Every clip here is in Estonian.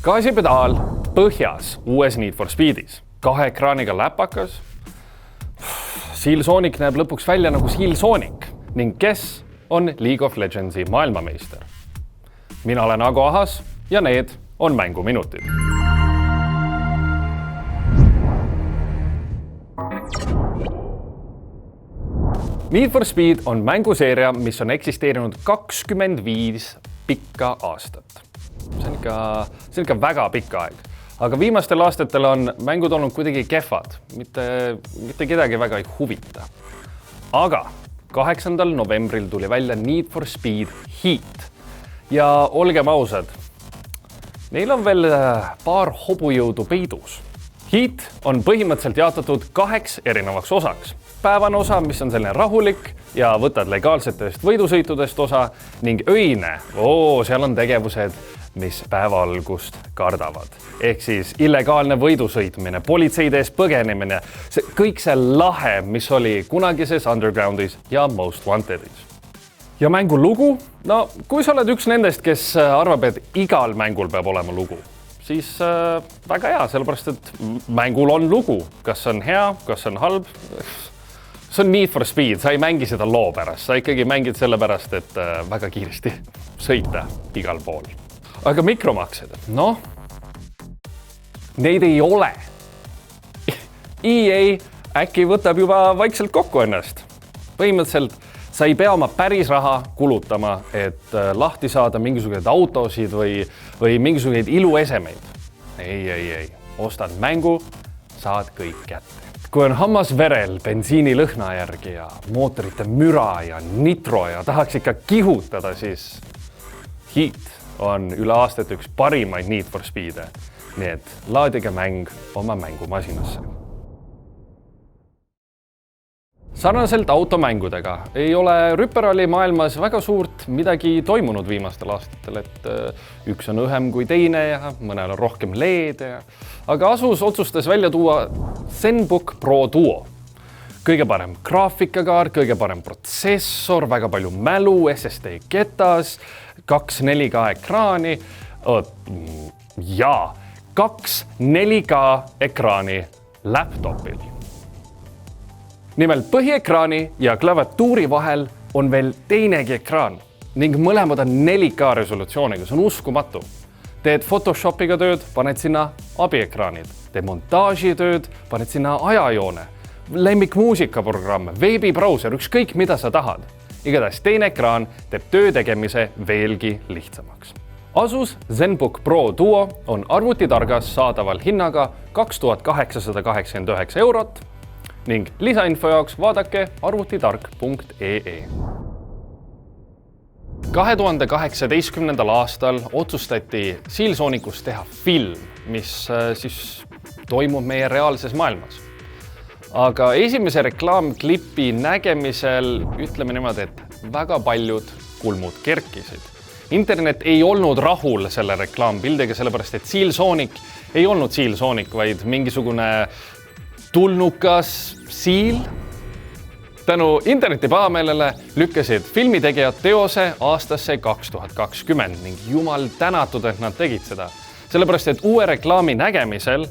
Gaasipedaal põhjas uues Need for Speedis. 2 ekraaniga läpakas. Seal Sonic näeb lõpuks välja nagu Seal Sonic ning kes on League of Legendsi maailmameister. Mina olen Ago Ahas ja need on mänguminutid. Need for Speed on mänguseeria, mis on eksisteerinud 25 pikka aastat. See on ikka väga pikk aeg. Aga viimastel aastatel on mängud olnud kuidagi kehvad, mitte kedagi väga ei huvita. Aga 8. novembril tuli välja Need for Speed Heat. Ja olgem ausad, neil on veel paar hobujõudu peidus. Heat on põhimõtteliselt jaotatud 2 erinevaks osaks. Päevane osa, mis on selline rahulik ja võtad legaalsetest võidusõitudest osa ning öine, seal on tegevused, mis päeva algust kardavad. Ehk siis illegaalne võidusõitmine, politseide eest põgenemine, kõik see lahe, mis oli kunagises Undergroundis ja Most Wantedis. Ja mängu lugu? No, kui sa oled üks nendest, kes arvab, et igal mängul peab olema lugu, siis väga hea, sellepärast, et mängul on lugu. Kas on hea, kas on halb? See on Need for Speed, sa ei mängi seda loo pärast, sa ikkagi mängid selle pärast, et väga kiiresti sõita igal pool. Aga mikromaksed, neid ei ole. EA äkki võtab juba vaikselt kokku ennast. Põhimõtteliselt sa ei pea oma päris raha kulutama, et lahti saada mingisuguseid autosid või mingisuguseid iluesemeid. Ei. Ostad mängu, saad kõik kätte. Kui on hammas verel bensiini lõhna järgi ja mootorite müra ja nitro ja tahaks ikka kihutada, siis Heat on üle aastat üks parimaid Need for Speede. Nii et laadige mäng oma mängumasinasse. Sarnaselt automängudega ei ole rüperalli maailmas väga suurt midagi toimunud viimastel aastatel, et üks on õhem kui teine ja mõnel on rohkem LED. Aga Asus otsustas välja tuua ZenBook Pro Duo. Kõige parem graafikakaart, kõige parem protsessor, väga palju mälu, SSD ketas, 2 4K ekraani ja 2 4K ekraani laptopil. Nimelt põhiekraani ja klaviatuuri vahel on veel teinegi ekraan ning mõlemad on 4K resolutsiooniga, see on uskumatu. Teed Photoshopiga tööd, paned sinna abiekraanid, teed montaažitööd, paned sinna ajajoone, lemmikmuusikaprogramm, veebibrauser, ükskõik mida sa tahad. Igatahes teine ekraan teeb töö tegemise veelgi lihtsamaks. Asus ZenBook Pro Duo on arvutitargas saadaval hinnaga 2889 eurot ning lisainfo jaoks vaadake arvutitark.ee. 2018. aastal otsustati Seal Sonicust teha film, mis siis toimub meie reaalses maailmas. Aga esimese reklaamklipi nägemisel ütleme niimoodi, et väga paljud kulmud kerkisid. Internet ei olnud rahul selle reklaampildiga, sellepärast et Seal Sonic ei olnud Seal Sonic, vaid mingisugune tulnukas Seal. Tänu interneti pahameelele lükkasid filmitegijad teose aastasse 2020 ning jumal tänatud, et nad tegid seda. Sellepärast, et uue reklaami nägemisel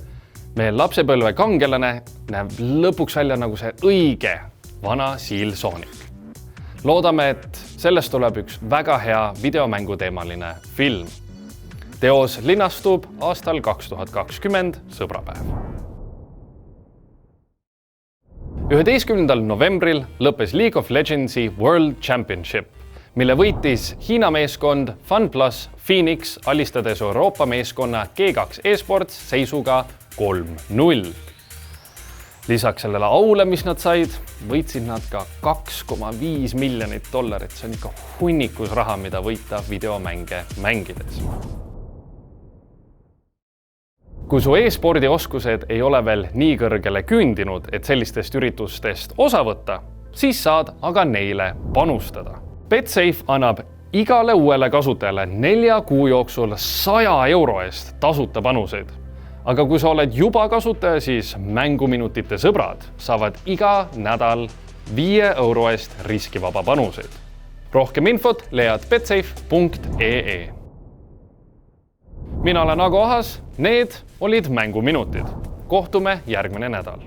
meie lapsepõlve kangelane näeb lõpuks välja nagu see õige vana Seal Sonic. Loodame, et sellest tuleb üks väga hea videomänguteemaline film. Teos linastub aastal 2020 sõbrapäev. 11. novembril lõppes League of Legendsi World Championship, mille võitis Hiina meeskond FunPlus Phoenix, alistades Euroopa meeskonna G2 eSports seisuga 3-0. Lisaks sellele aule, mis nad said, võitsid nad ka $2,5 miljonit. See on ikka hunnikus raha, mida võita videomänge mängides. Kui su e-spordi oskused ei ole veel nii kõrgele küündinud, et sellistest üritustest osa võtta, siis saad aga neile panustada. Betsafe annab igale uuele kasutajale 4 kuu jooksul 100 euro eest tasuta panuseid. Aga kui sa oled juba kasutaja, siis mänguminutite sõbrad saavad iga nädal 5 euro eest riskivaba panuseid. Rohkem infot leiad betsafe.ee. mina olen Ago Ahas, need olid mänguminutid. Kohtume järgmine nädal.